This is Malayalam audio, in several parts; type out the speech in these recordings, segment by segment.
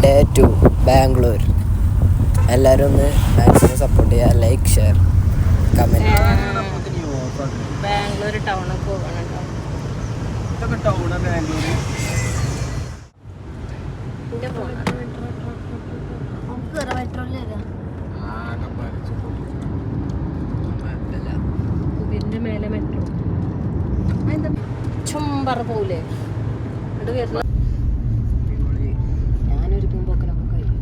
ഡേ 2 ബാംഗ്ലൂർ. എല്ലാവരും ഒന്ന് മാക്സിമം സപ്പോർട്ട് ചെയ്യുക. Like, share, comment. ബാംഗ്ലൂർ ടൗണിൽ പോകണം കേട്ടോ. ഇതിന്റെ മേലെ മെട്രോ ചുമ്പറ പോലെ ഞാനൊരുക്കുമ്പോക്കിനൊക്കെ കഴിയും.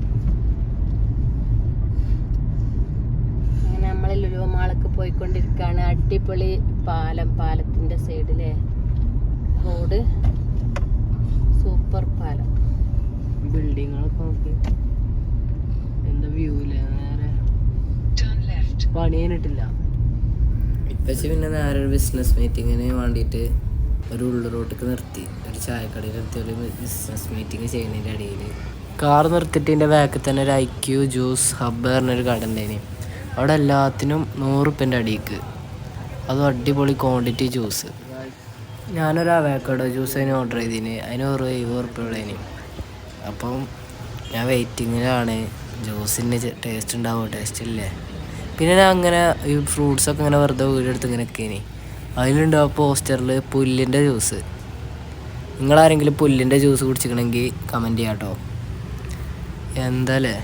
അങ്ങനെ നമ്മളെ ലുലു മാളൊക്കെ പോയിക്കൊണ്ടിരിക്കുകയാണ്. അടിപൊളി പാലത്തിന്റെ സൈഡിലെ റോഡ്, സൂപ്പർ പാലം, ബിൽഡിങ്ങുകളൊക്കെ നോക്കി എന്താ വ്യൂല്ലേ. നേരെ പണി കഴിഞ്ഞിട്ടില്ല. ഇപ്പച്ചി പിന്നെ നേരെ ഒരു ബിസിനസ് മീറ്റിങ്ങിന് വേണ്ടിയിട്ട് ഒരു ഉള്ളു റോട്ടിക്ക് നിർത്തി. ഒരു ചായക്കടയിൽ നിർത്തി ഒരു ബിസിനസ് മീറ്റിംഗ് ചെയ്യുന്നതിൻ്റെ ഇടയിൽ കാർ നിർത്തിയിട്ട് എൻ്റെ ബാക്കിൽ തന്നെ ഒരു IQ ജ്യൂസ് ഹബ്ബ് പറഞ്ഞൊരു കട ഉണ്ടായിന്. അവിടെ എല്ലാത്തിനും 100 റുപ്യൻ്റെ അടിക്ക്, അതും അടിപൊളി ക്വാണ്ടിറ്റി ജ്യൂസ്. ഞാനൊരു അവക്കാഡോ ജ്യൂസ് അതിന് ഓർഡർ ചെയ്തിന്. അതിന് 70 റുപ്യ ഉള്ളതിന്. അപ്പം ഞാൻ വെയിറ്റിങ്ങിലാണ്. ജ്യൂസിന് ടേസ്റ്റ് ഉണ്ടാവുമോ, ടേസ്റ്റ് ഇല്ലേ. പിന്നെ ഞാൻ അങ്ങനെ ഈ ഫ്രൂട്ട്സൊക്കെ ഇങ്ങനെ വെറുതെ വീടെടുത്ത് ഇങ്ങനെ ഒക്കെയാണ്. അതിലുണ്ടാവും പോസ്റ്ററിൽ പുല്ലിൻ്റെ ജ്യൂസ്. നിങ്ങളാരെങ്കിലും പുല്ലിൻ്റെ ജ്യൂസ് കുടിച്ചിക്കണമെങ്കിൽ കമൻറ്റ് ചെയ്യാം കേട്ടോ. എന്താല്ലേ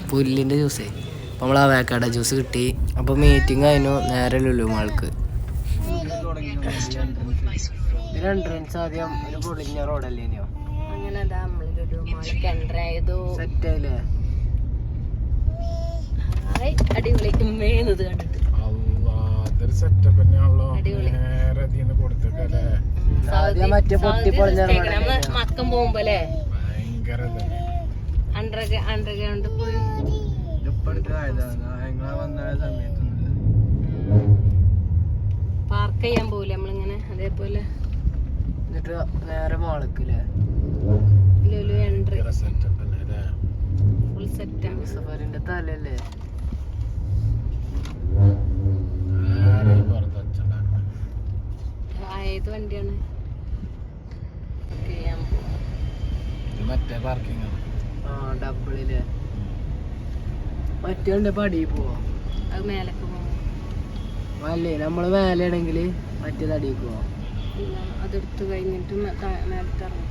പുല്ലിൻ്റെ ജ്യൂസേ. അപ്പോൾ നമ്മൾ അവക്കാഡോ ജ്യൂസ് കിട്ടി. അപ്പോൾ മീറ്റിംഗ് അതിനു നേരെ ലുലു മാൾക്ക്. എൻട്രൻസ് ആദ്യം ഒരു പൊളിഞ്ഞ റോഡല്ലേനോ. അങ്ങനെ നമ്മൾ ലുലു മാൾക്ക് എൻ്റർ ചെയ്തു. സെറ്റായില്ലേ. അടിപൊളി ഉമ്മേന്നത് കണ്ടിട്ട് മക്കം പോകുമ്പോലേ അണ്ടർഗ്രൗണ്ട് പോയി പാർക്ക് ചെയ്യാൻ പോവില്ല നമ്മളിങ്ങനെ. അതേപോലെ എന്നിട്ട് നേരെ മാളക്കില്ലേ ലുലു എൻട്രി ഫുൾ സെറ്റാണ്. സഫാരിന്റെ തലല്ലേ. ഏത് വണ്ടിയാണ് മറ്റേ പാർക്കിംഗ് ഡബിളില് മറ്റേ ഉണ്ട് പടി പോവാ. അത് മേലേക്ക് പോകും അല്ലേ. നമ്മള് മേലെയാണെങ്കിൽ മറ്റേത് അടിക്ക് പോവാം. അതെടുത്ത് കഴിഞ്ഞിട്ട് മേലത്തെ ഇറങ്ങും.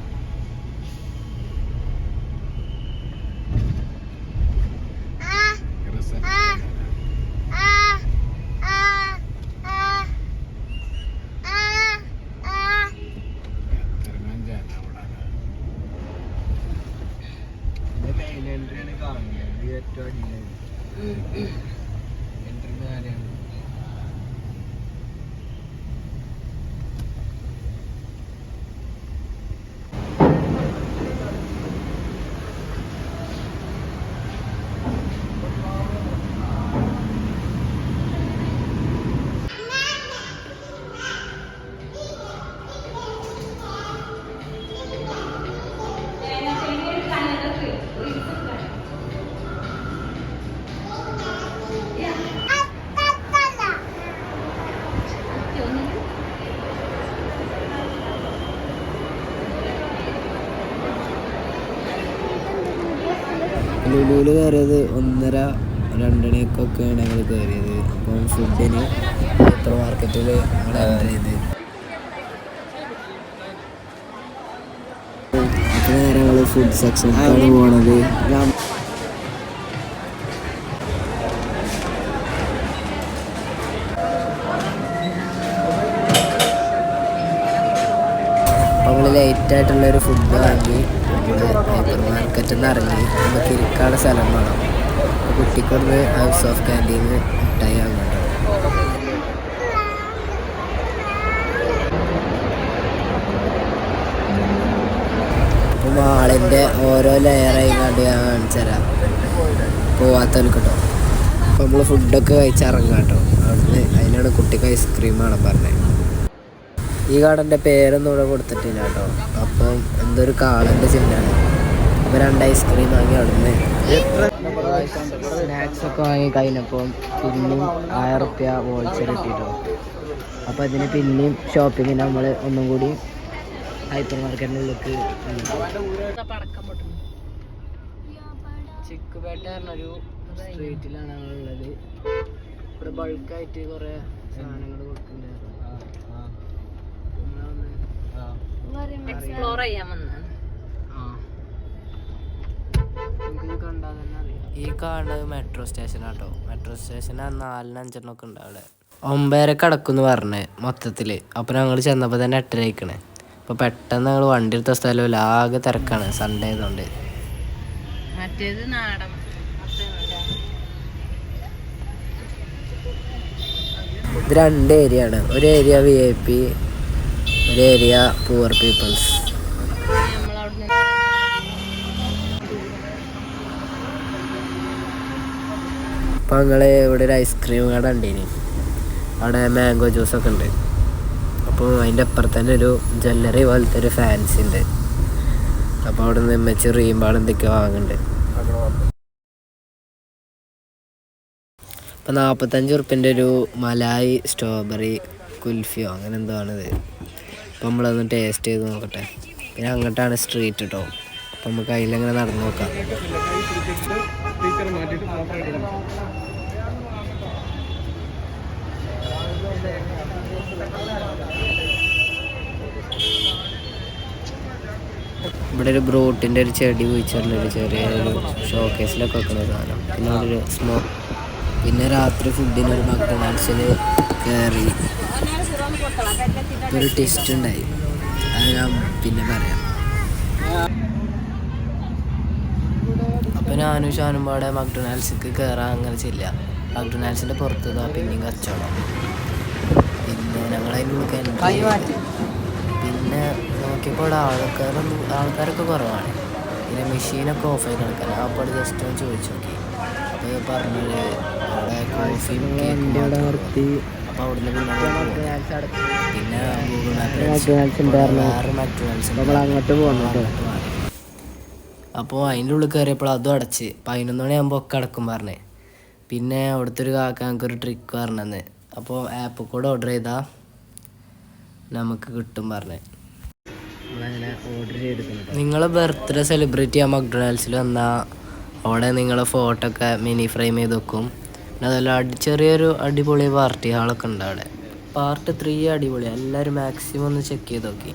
ലുലുവിൽ കയറിയത് 1:30-2:00 ഞങ്ങൾ കയറിയത്. അപ്പം ഫുഡിന് സൂപ്പർ മാർക്കറ്റിൽ ഓർഡർ ചെയ്ത്. അപ്പോൾ നേരെ ഞങ്ങൾ ഫുഡ് സെക്ഷനിലാണ് പോണത്. നമ്മൾ ലൈറ്റായിട്ടുള്ളൊരു ഫുഡ് വാങ്ങി ഹൈപ്പർ മാർക്കറ്റിൽ നിന്ന് ഇറങ്ങി. നമുക്ക് ഇരിക്കാനുള്ള സ്ഥലം വേണം. കുട്ടിക്കൊന്ന് ഹൗസ് ഓഫ് ക്യാൻറ്റീന്ന് മിഠായി വാങ്ങുന്നുണ്ട്. അപ്പോൾ മാളിൻ്റെ ഓരോ ലെയറായി കണ്ട് ഞാൻ കാണിച്ചു തരാം പോവാത്തവർക്ക് കേട്ടോ. അപ്പോൾ നമ്മൾ ഫുഡൊക്കെ കഴിച്ചിറങ്ങാം കേട്ടോ. അവിടുന്ന് അതിനാണ് കുട്ടിക്ക് ഐസ്ക്രീമാണ് പറഞ്ഞത്. ഈ കടൻ്റെ പേരൊന്നും ഇവിടെ കൊടുത്തിട്ടില്ല കേട്ടോ. അപ്പം എന്തൊരു കാളൻ്റെ ചിഹ്നമാണ്. അപ്പോൾ 2 ഐസ്ക്രീം വാങ്ങി അവിടുന്ന്. സ്നാക്സൊക്കെ വാങ്ങി കഴിഞ്ഞപ്പോൾ പിന്നെയും 1000 റുപ്യ വോൾച്ചർ കിട്ടിയിട്ടോ. അപ്പോൾ അതിന് പിന്നെയും ഷോപ്പിങ്ങിന് നമ്മൾ ഒന്നും കൂടി ഹൈപ്പർ മാർക്കറ്റിനുള്ളിലേക്ക് ചിക്കുപേട്ട പറഞ്ഞൊരു സ്ട്രീറ്റിലാണ് ഞങ്ങളുള്ളത്. ഇവിടെ ബൾക്കായിട്ട് കുറേ സാധനങ്ങൾ കൊടുക്കുന്നുണ്ടായിരുന്നു. എക്സ്പ്ലോർ ചെയ്യാൻ വന്നത്. ഈ കാണുന്നത് മെട്രോ സ്റ്റേഷനാട്ടോ. മെട്രോ സ്റ്റേഷൻ 4-5 ഒക്കെ ഉണ്ട് അവിടെ. 9:30 അടക്കുമെന്ന് പറഞ്ഞേ മൊത്തത്തിൽ. അപ്പോൾ ഞങ്ങൾ ചെന്നപ്പോൾ തന്നെ 8:30 ആയിക്കണേ. അപ്പോൾ പെട്ടെന്ന് ഞങ്ങൾ വണ്ടി എടുത്ത സ്ഥലമില്ല, ആകെ തിരക്കാണ് സൺഡേ ആയതുകൊണ്ട്. മറ്റേത് നാടൻ. ഇത് 2 ഏരിയ ആണ്. ഒരു ഏരിയ VIP, ഒരു ഏരിയ പൂവർ പീപ്പിൾസ്. അപ്പോൾ ഞങ്ങൾ ഇവിടെ ഒരു ഐസ്ക്രീം കട ഉണ്ടേനി. അവിടെ മാംഗോ ജ്യൂസൊക്കെ ഉണ്ട്. അപ്പോൾ അതിൻ്റെ അപ്പുറത്ത് തന്നെ ഒരു ജ്വല്ലറി പോലത്തെ ഒരു ഫാൻസി ഉണ്ട്. അപ്പോൾ അവിടെ നിന്ന് മെച്ച് റീമ്പാൾ എന്തൊക്കെയോ വാങ്ങുന്നുണ്ട്. അപ്പോൾ 45 ഉറുപ്പ്യൻ്റെ ഒരു മലായി സ്ട്രോബെറി കുൽഫിയോ അങ്ങനെ എന്തോ ആണിത്. അപ്പോൾ നമ്മളതൊന്ന് ടേസ്റ്റ് ചെയ്ത് നോക്കട്ടെ. പിന്നെ അങ്ങോട്ടാണ് സ്ട്രീറ്റ് കേട്ടോ. അപ്പോൾ നമുക്ക് അതിലങ്ങനെ നടന്നു നോക്കാം. ഇവിടെ ഒരു ബ്രൂട്ടിൻ്റെ ഒരു ചെടി കുഴിച്ചിട്ടുള്ളൊരു ചെറിയൊരു ഷോക്കേസിലൊക്കെ വെക്കുന്ന സാധനം. പിന്നെ അവിടെ ഒരു സ്മോക്ക്. പിന്നെ രാത്രി ഫുഡിനൊരു മക്ഡൊണാൾഡ്സിൽ കയറി. ഒരു ടെസ്റ്റ് ഉണ്ടായി, അത് ഞാൻ പിന്നെ പറയാം. അപ്പോൾ ഞാനും ഷാനും പാടെ മക്ഡൊണാൾഡ്സിക്ക് കയറാൻ അങ്ങനെ ചെല്ലുക. മക്ഡൊണാൾഡ്സിൻ്റെ പുറത്ത് പിന്നെയും കച്ചവടം. പിന്നെ ഞങ്ങളതിനുള്ളിൽ പിന്നെ നോക്കിയപ്പോൾ ആൾക്കാരൊക്കെ കുറവാണ്. പിന്നെ മെഷീനൊക്കെ ഓഫായി കിടക്കാൻ. അപ്പോൾ ജസ്റ്റ് ഒന്ന് ചോദിച്ചു നോക്കി. അപ്പോൾ പറഞ്ഞത് അവിടെ കോഫിയും കേക്കും. അപ്പോൾ അവിടുന്ന് പിന്നെ ഗൂഗിൾ മാപ്പിൽ വേറെ മക്ഡൊണാൾഡ്സ് അങ്ങോട്ട് പോകുന്നു. അപ്പോൾ അതിൻ്റെ ഉള്ളിൽ കയറിയപ്പോൾ അതും അടച്ച്. 11 മണിയാകുമ്പോൾ ഒക്കെ അടക്കും പറഞ്ഞേ. പിന്നെ അവിടുത്തെ ഒരു കാക്ക ഞങ്ങൾക്കൊരു ട്രിക്ക് പറഞ്ഞത്. അപ്പോൾ ആപ്പ് കൂടെ ഓർഡർ ചെയ്താൽ നമുക്ക് കിട്ടും പറഞ്ഞേ. നിങ്ങൾ ബർത്ത്ഡേ സെലിബ്രേറ്റ് ചെയ്യാൻ മക്ഡൊണാൾഡ്സിൽ വന്നാൽ അവിടെ നിങ്ങളെ ഫോട്ടോ ഒക്കെ മിനി ഫ്രെയിം ചെയ്ത് വെക്കും. പിന്നെ അതല്ല ചെറിയൊരു അടിപൊളി പാർട്ടി ഹാളൊക്കെ ഉണ്ട് അവിടെ. പാർട്ട് 3 അടിപൊളി. എല്ലാവരും മാക്സിമം ഒന്ന് ചെക്ക് ചെയ്ത് നോക്കി.